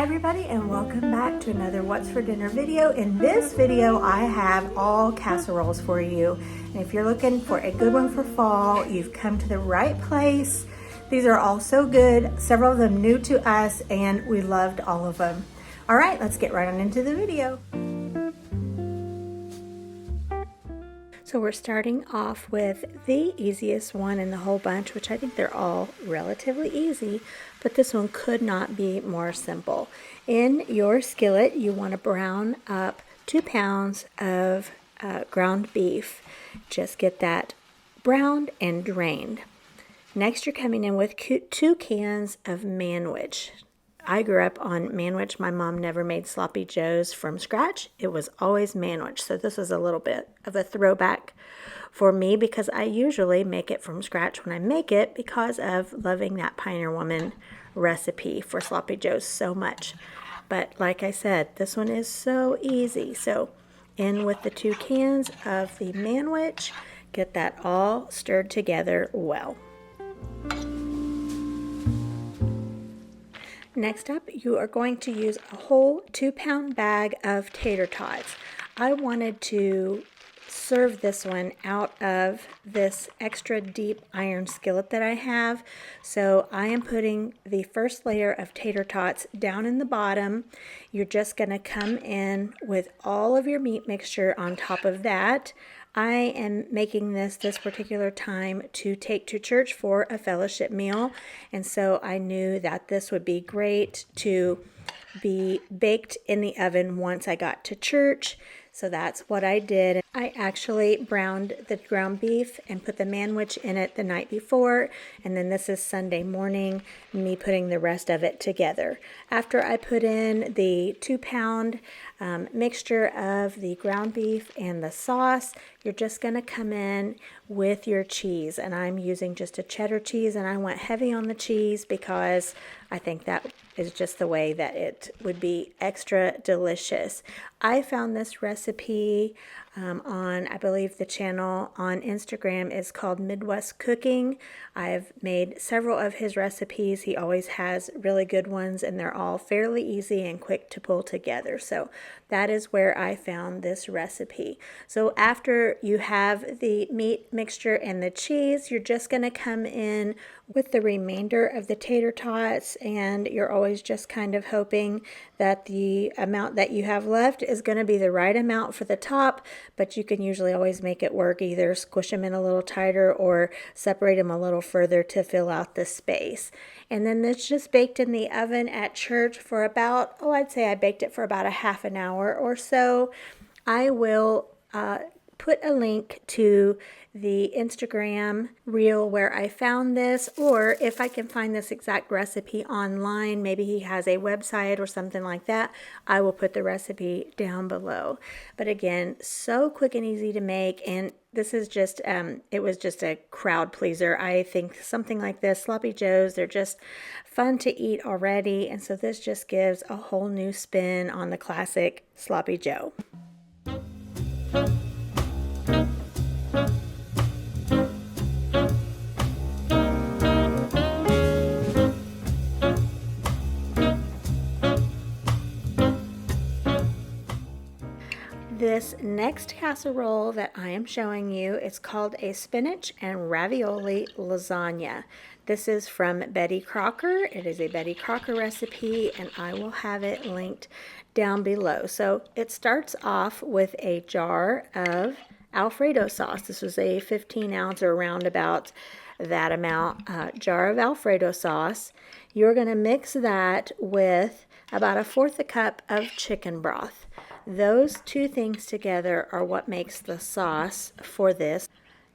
Hi everybody, and welcome back to another What's for Dinner video. In this video I have all casseroles for you, and if you're looking for a good one for fall, you've come to the right place. These are all so good, several of them new to us, and we loved all of them. All right, let's get right on into the video. So we're starting off with the easiest one in the whole bunch, which I think they're all relatively easy, but this one could not be more simple. In your skillet, you want to brown up 2 pounds of ground beef. Just get that browned and drained. Next, you're coming in with 2 cans of manwich. I grew up on manwich. My mom never made sloppy joes from scratch. It was always manwich. So this is a little bit of a throwback for me because I usually make it from scratch when I make it because of loving that Pioneer Woman recipe for sloppy joes so much. But like I said, this one is so easy. So in with the 2 cans of the manwich, get that all stirred together well. Next up, you are going to use a whole 2-pound bag of tater tots. I wanted to serve this one out of this extra deep iron skillet that I have. So I am putting the first layer of tater tots down in the bottom. You're just going to come in with all of your meat mixture on top of that. I am making this particular time to take to church for a fellowship meal, and so I knew that this would be great to be baked in the oven once I got to church. So that's what I did. I actually browned the ground beef and put the manwich in it the night before, and then this is Sunday morning, me putting the rest of it together. After I put in the 2-pound mixture of the ground beef and the sauce, you're just going to come in with your cheese, and I'm using just a cheddar cheese, and I went heavy on the cheese because I think that is just the way that it would be extra delicious. I found this recipe on, I believe the channel on Instagram is called Midwest Cooking. I've made several of his recipes. He always has really good ones, and they're all fairly easy and quick to pull together. So that is where I found this recipe. So after you have the meat mixture and the cheese, you're just going to come in with the remainder of the tater tots, and you're always just kind of hoping that the amount that you have left is going to be the right amount for the top, but you can usually always make it work, either squish them in a little tighter or separate them a little further to fill out the space. And then this just baked in the oven at church for about, I'd say I baked it for about a half an hour or so. I will put a link to the Instagram reel where I found this, or if I can find this exact recipe online, maybe he has a website or something like that, I will put the recipe down below. But again, so quick and easy to make, and this is just, it was just a crowd pleaser. I think something like this, sloppy joes, they're just fun to eat already, and so this just gives a whole new spin on the classic sloppy joe. This next casserole that I am showing you is called a spinach and ravioli lasagna. This is from Betty Crocker. It is a Betty Crocker recipe, and I will have it linked down below. So it starts off with a jar of Alfredo sauce. This was a 15-ounce or around about that amount jar of Alfredo sauce. You're going to mix that with about 1/4 cup of chicken broth. Those 2 things together are what makes the sauce for this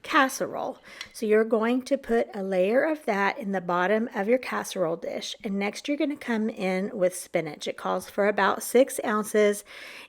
casserole. So you're going to put a layer of that in the bottom of your casserole dish, and next you're going to come in with spinach. It calls for about 6 ounces,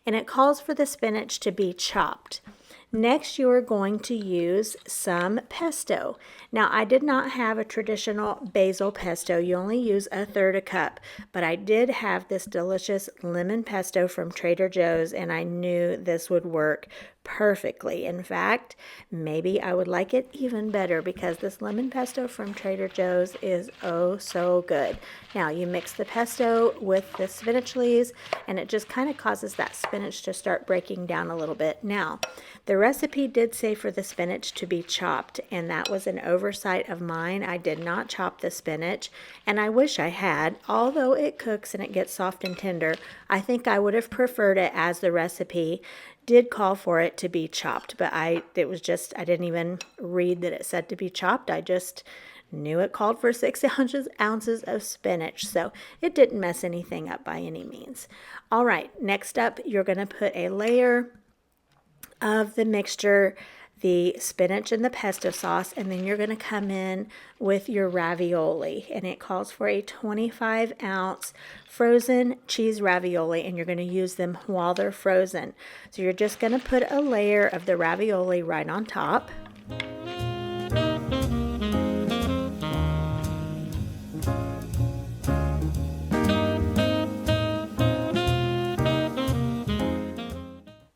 and it calls for the spinach to be chopped. Next, you are going to use some pesto. Now, I did not have a traditional basil pesto. You only use 1/3 cup, but I did have this delicious lemon pesto from Trader Joe's, and I knew this would work perfectly. In fact, maybe I would like it even better because this lemon pesto from Trader Joe's is oh so good. Now you mix the pesto with the spinach leaves and it just kind of causes that spinach to start breaking down a little bit. Now, the recipe did say for the spinach to be chopped, and that was an oversight of mine. I did not chop the spinach, and I wish I had. Although it cooks and it gets soft and tender, I think I would have preferred it as the recipe did call for it to be chopped, but I didn't even read that it said to be chopped. I just knew it called for 6 ounces of spinach, so it didn't mess anything up by any means. All right, next up, you're going to put a layer of the mixture, the spinach and the pesto sauce, and then you're going to come in with your ravioli, and it calls for a 25-ounce frozen cheese ravioli, and you're going to use them while they're frozen. So you're just going to put a layer of the ravioli right on top.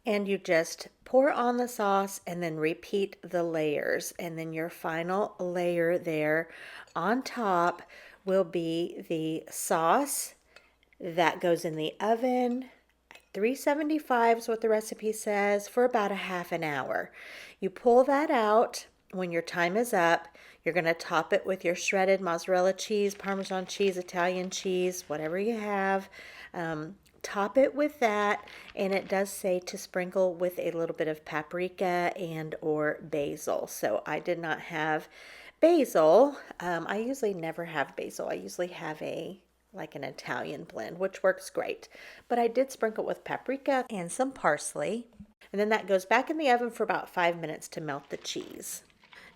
And you just pour on the sauce and then repeat the layers. And then your final layer there on top will be the sauce that goes in the oven. 375 is what the recipe says, for about a half an hour. You pull that out when your time is up. You're going to top it with your shredded mozzarella cheese, Parmesan cheese, Italian cheese, whatever you have. Top it with that, and it does say to sprinkle with a little bit of paprika and or basil. So I did not have basil. I usually never have basil. I usually have like an Italian blend, which works great. But I did sprinkle with paprika and some parsley. And then that goes back in the oven for about 5 minutes to melt the cheese.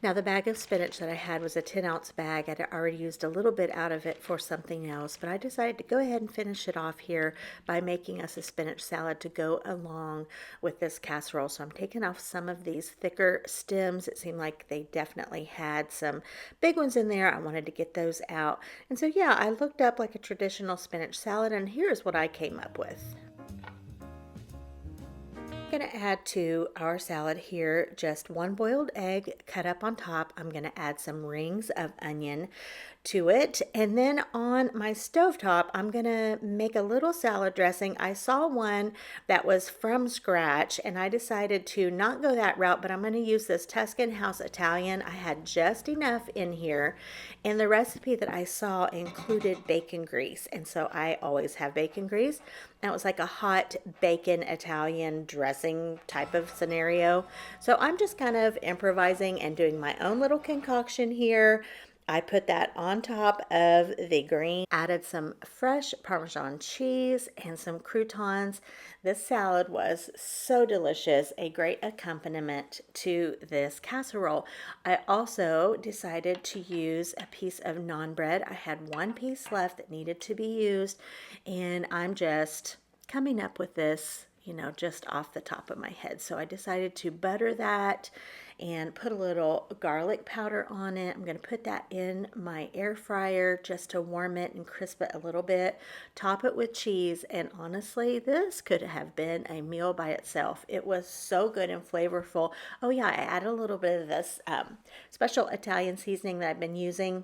Now the bag of spinach that I had was a 10-ounce bag. I'd already used a little bit out of it for something else, but I decided to go ahead and finish it off here by making us a spinach salad to go along with this casserole. So I'm taking off some of these thicker stems. It seemed like they definitely had some big ones in there. I wanted to get those out. And so yeah, I looked up like a traditional spinach salad, and here's what I came up with. I'm going to add to our salad here just one boiled egg cut up on top. I'm going to add some rings of onion to it, and then on my stovetop I'm going to make a little salad dressing. I saw one that was from scratch and I decided to not go that route, but I'm going to use this Tuscan House Italian. I had just enough in here, and the recipe that I saw included bacon grease, and so I always have bacon grease. Now it was like a hot bacon Italian dressing type of scenario. So I'm just kind of improvising and doing my own little concoction here. I put that on top of the green, added some fresh Parmesan cheese and some croutons. This salad was so delicious, a great accompaniment to this casserole. I also decided to use a piece of naan bread. I had one piece left that needed to be used, and I'm just coming up with this, just off the top of my head. So I decided to butter that and put a little garlic powder on it. I'm going to put that in my air fryer just to warm it and crisp it a little bit. Top it with cheese, and honestly, this could have been a meal by itself. It was so good and flavorful. Oh yeah, I added a little bit of this special Italian seasoning that I've been using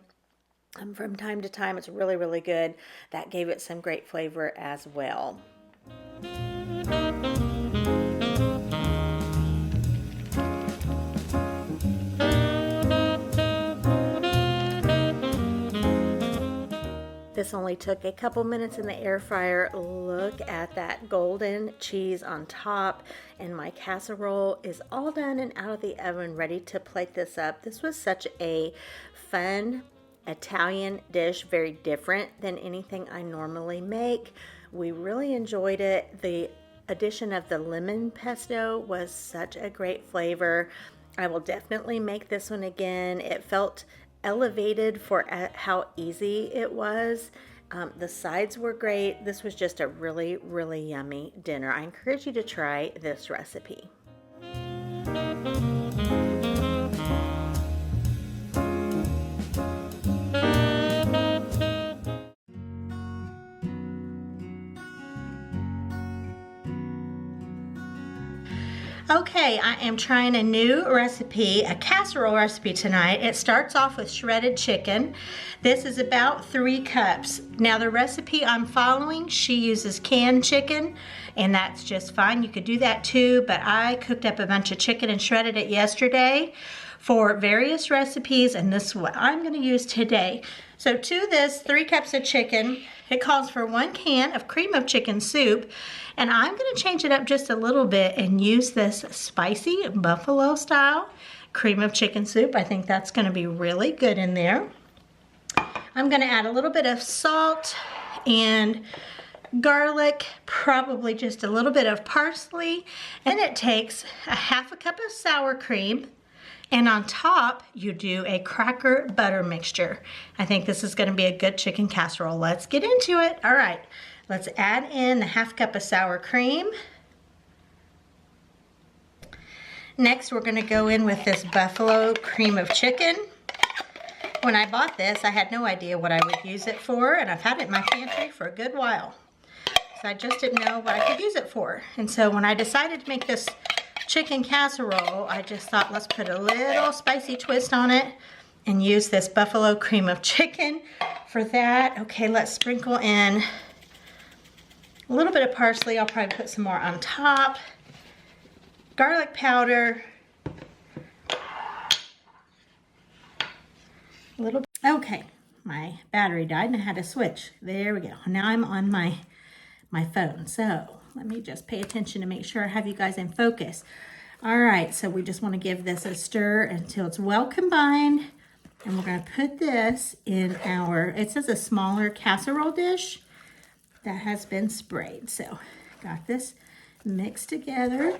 from time to time. It's really, really good. That gave it some great flavor as well. This only took a couple minutes in the air fryer. Look at that golden cheese on top, and my casserole is all done and out of the oven, ready to plate this up. This was such a fun Italian dish, very different than anything I normally make. We really enjoyed it. The addition of the lemon pesto was such a great flavor. I will definitely make this one again. It felt elevated for how easy it was. The sides were great. This was just a really, really yummy dinner. I encourage you to try this recipe. Okay, I am trying a new recipe, a casserole recipe tonight. It starts off with shredded chicken. This is about 3 cups. Now the recipe I'm following, she uses canned chicken, and that's just fine. You could do that too, but I cooked up a bunch of chicken and shredded it yesterday for various recipes, and this is what I'm gonna use today. So to this 3 cups of chicken, it calls for 1 can of cream of chicken soup, and I'm gonna change it up just a little bit and use this spicy buffalo style cream of chicken soup. I think that's gonna be really good in there. I'm gonna add a little bit of salt and garlic, probably just a little bit of parsley, and it takes a 1/2 cup of sour cream, and on top you do a cracker butter mixture. I think this is gonna be a good chicken casserole. Let's get into it. All right, let's add in the 1/2 cup of sour cream. Next, we're gonna go in with this buffalo cream of chicken. When I bought this, I had no idea what I would use it for, and I've had it in my pantry for a good while. So I just didn't know what I could use it for. And so when I decided to make this chicken casserole, I just thought, let's put a little spicy twist on it and use this buffalo cream of chicken for that. Okay, let's sprinkle in a little bit of parsley. I'll probably put some more on top. Garlic powder. A little. Okay, my battery died and I had to switch. There we go. Now I'm on my phone. So let me just pay attention to make sure I have you guys in focus. All right, so we just want to give this a stir until it's well combined. And we're going to put this in our, it says a smaller casserole dish that has been sprayed. So got this mixed together.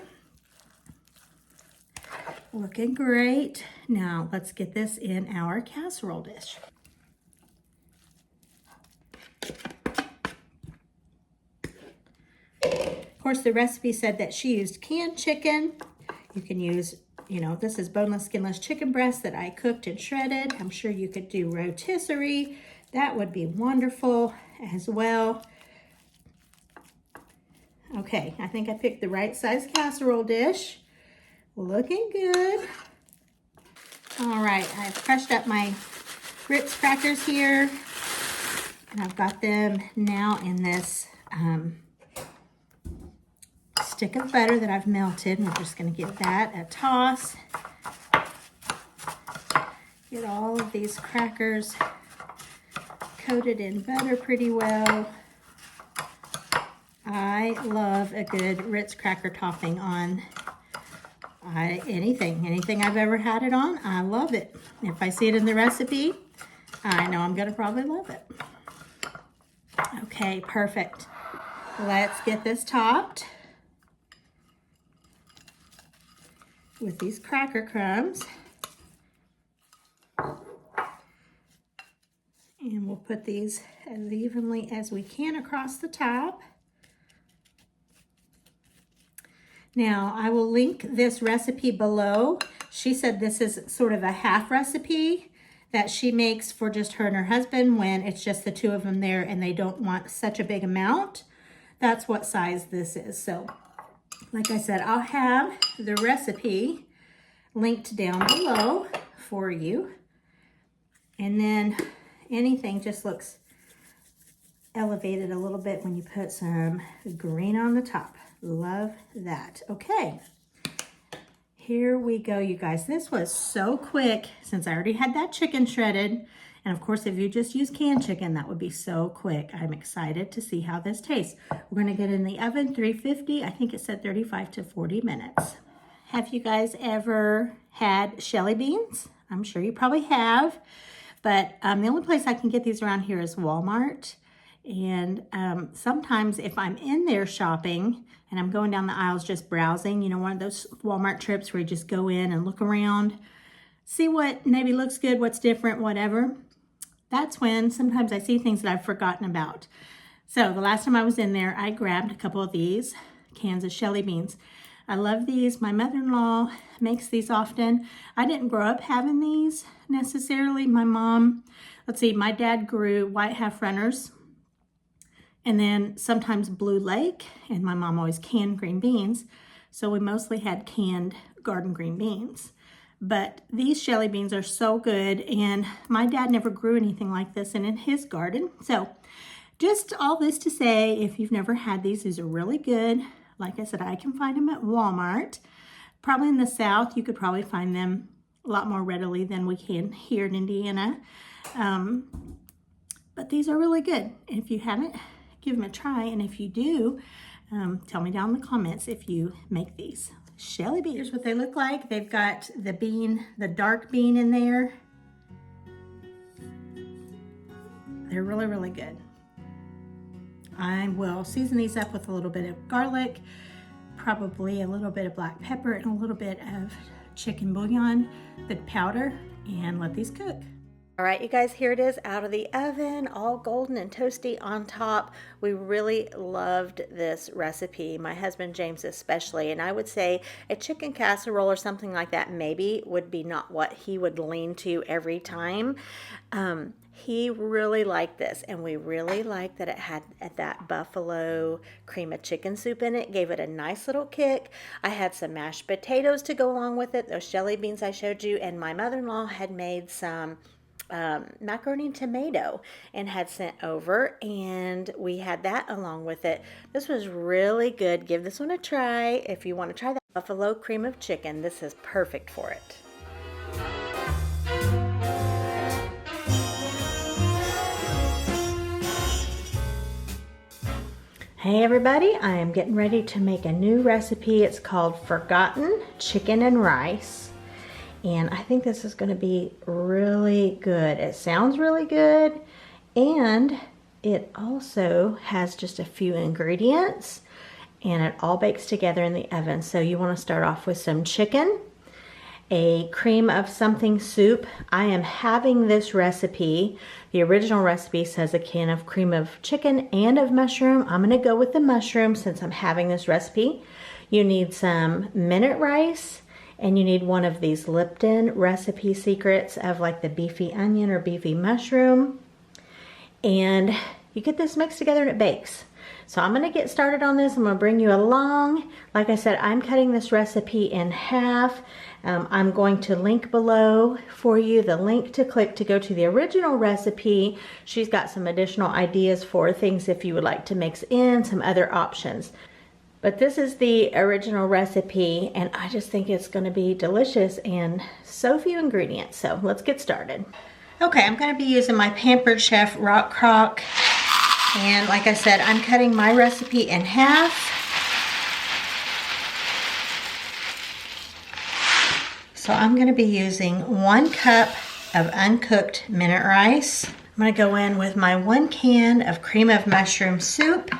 Looking great. Now let's get this in our casserole dish. Of course, the recipe said that she used canned chicken. You can use, this is boneless, skinless chicken breast that I cooked and shredded. I'm sure you could do rotisserie. That would be wonderful as well. Okay, I think I picked the right size casserole dish. Looking good. All right, I've crushed up my Ritz crackers here, and I've got them now in this stick of butter that I've melted. We're just going to give that a toss. Get all of these crackers coated in butter pretty well. I love a good Ritz cracker topping on anything I've ever had it on. I love it. If I see it in the recipe, I know I'm gonna probably love it. Okay, perfect. Let's get this topped with these cracker crumbs. And we'll put these as evenly as we can across the top. Now, I will link this recipe below. She said this is sort of a half recipe that she makes for just her and her husband when it's just the 2 of them there and they don't want such a big amount. That's what size this is. So, like I said, I'll have the recipe linked down below for you. And then anything just looks elevated a little bit when you put some green on the top. Love that. Okay, here we go, you guys. This was so quick since I already had that chicken shredded. And of course, if you just use canned chicken, that would be so quick. I'm excited to see how this tastes. We're gonna get in the oven, 350. I think it said 35 to 40 minutes. Have you guys ever had Shelly beans? I'm sure you probably have, but the only place I can get these around here is Walmart. And sometimes if I'm in there shopping and I'm going down the aisles just browsing, one of those Walmart trips where you just go in and look around, see what maybe looks good, what's different, whatever. That's when sometimes I see things that I've forgotten about. So the last time I was in there, I grabbed a couple of these cans of Shelly beans. I love these. My mother-in-law makes these often. I didn't grow up having these necessarily. My mom, my dad grew white half runners and then sometimes Blue Lake, and my mom always canned green beans. so we mostly had canned garden green beans. But these jelly beans are so good, and my dad never grew anything like this in his garden. So just all this to say, if you've never had these are really good. Like I said, I can find them at Walmart. Probably in the South, you could probably find them a lot more readily than we can here in Indiana. But these are really good. If you haven't, give them a try. And if you do, tell me down in the comments if you make these. Jelly beans. Here's what they look like. They've got the bean, the dark bean in there. They're really, really good. I will season these up with a little bit of garlic, probably a little bit of black pepper, and a little bit of chicken bouillon, the powder, and let these cook. All right, you guys, here it is out of the oven, all golden and toasty on top. We really loved this recipe, my husband James especially, and I would say a chicken casserole or something like that maybe would be not what he would lean to every time. He really liked this, and we really liked that it had that buffalo cream of chicken soup in it. Gave it a nice little kick. I had some mashed potatoes to go along with it, those jelly beans I showed you, and my mother-in-law had made some macaroni and tomato and had sent over, and we had that along with it. This was really good. Give this one a try. If you want to try that buffalo cream of chicken, this is perfect for it. Hey everybody, I am getting ready to make a new recipe. It's called Forgotten Chicken and Rice. And I think this is going to be really good. It sounds really good, and it also has just a few ingredients, and it all bakes together in the oven. So you want to start off with some chicken, a cream of something soup. I am having this recipe. The original recipe says a can of cream of chicken and of mushroom. I'm going to go with the mushroom since I'm having this recipe. You need some minute rice. And you need one of these Lipton recipe secrets of like the beefy onion or beefy mushroom. And you get this mixed together and it bakes. So I'm going to get started on this. I'm going to bring you along. Like I said, I'm cutting this recipe in half. I'm going to link below for you the link to click to go to the original recipe. She's got some additional ideas for things if you would like to mix in, some other options. But this is the original recipe, and I just think it's going to be delicious and so few ingredients. So let's get started. Okay, I'm going to be using my Pampered Chef Rock Crock. And like I said, I'm cutting my recipe in half. So I'm going to be using 1 cup of uncooked minute rice. I'm going to go in with my 1 can of cream of mushroom soup.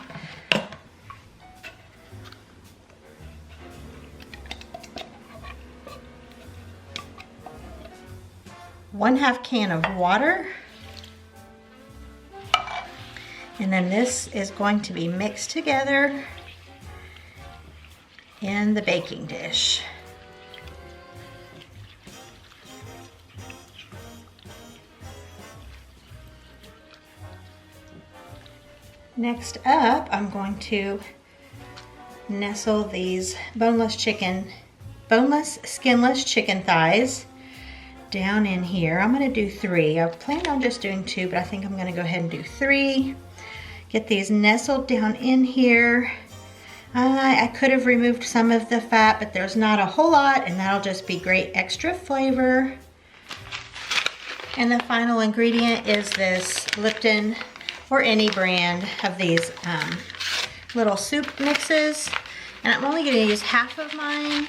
1/2 can of water, and then this is going to be mixed together in the baking dish. Next up, I'm going to nestle these boneless, skinless chicken thighs down in here. I'm going to do 3. I planned on just doing 2, but I think I'm going to go ahead and do 3. Get these nestled down in here. I could have removed some of the fat, but there's not a whole lot, and that'll just be great extra flavor. And the final ingredient is this Lipton or any brand of these little soup mixes. And I'm only going to use half of mine,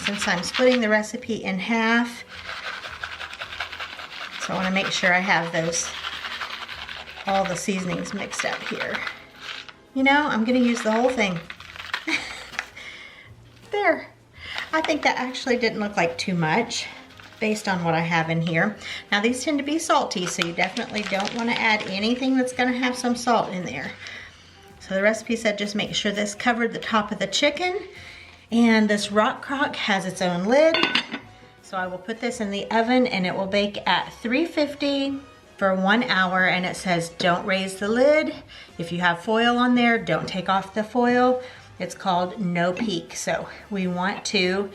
since I'm splitting the recipe in half. So I want to make sure I have all the seasonings mixed up here. You know, I'm going to use the whole thing. There. I think that actually didn't look like too much based on what I have in here. Now these tend to be salty, so you definitely don't want to add anything that's going to have some salt in there. So the recipe said just make sure this covered the top of the chicken. And this rock crock has its own lid. So I will put this in the oven and it will bake at 350 for 1 hour. And it says don't raise the lid. If you have foil on there, don't take off the foil. It's called no peek. So we want to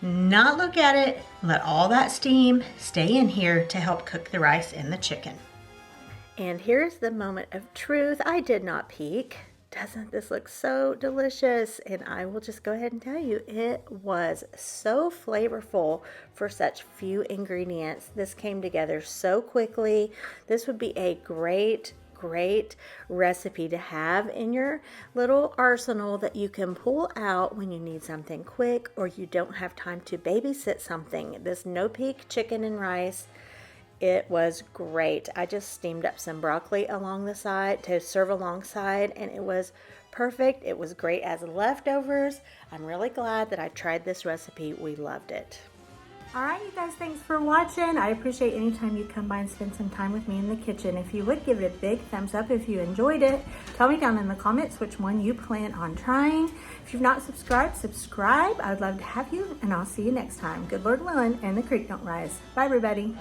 not look at it, let all that steam stay in here to help cook the rice and the chicken. And here's the moment of truth. I did not peek. Doesn't this look so delicious? And I will just go ahead and tell you, it was so flavorful for such few ingredients. This came together so quickly. This would be a great recipe to have in your little arsenal that you can pull out when you need something quick or you don't have time to babysit something. This no peek chicken and rice, it was great. I just steamed up some broccoli along the side to serve alongside, and it was perfect. It was great as leftovers. I'm really glad that I tried this recipe. We loved it. All right, you guys, thanks for watching. I appreciate any time you come by and spend some time with me in the kitchen. If you would, give it a big thumbs up if you enjoyed it. Tell me down in the comments which one you plan on trying. If you've not subscribed, subscribe. I would love to have you, and I'll see you next time. Good Lord willing, and the creek don't rise. Bye, everybody.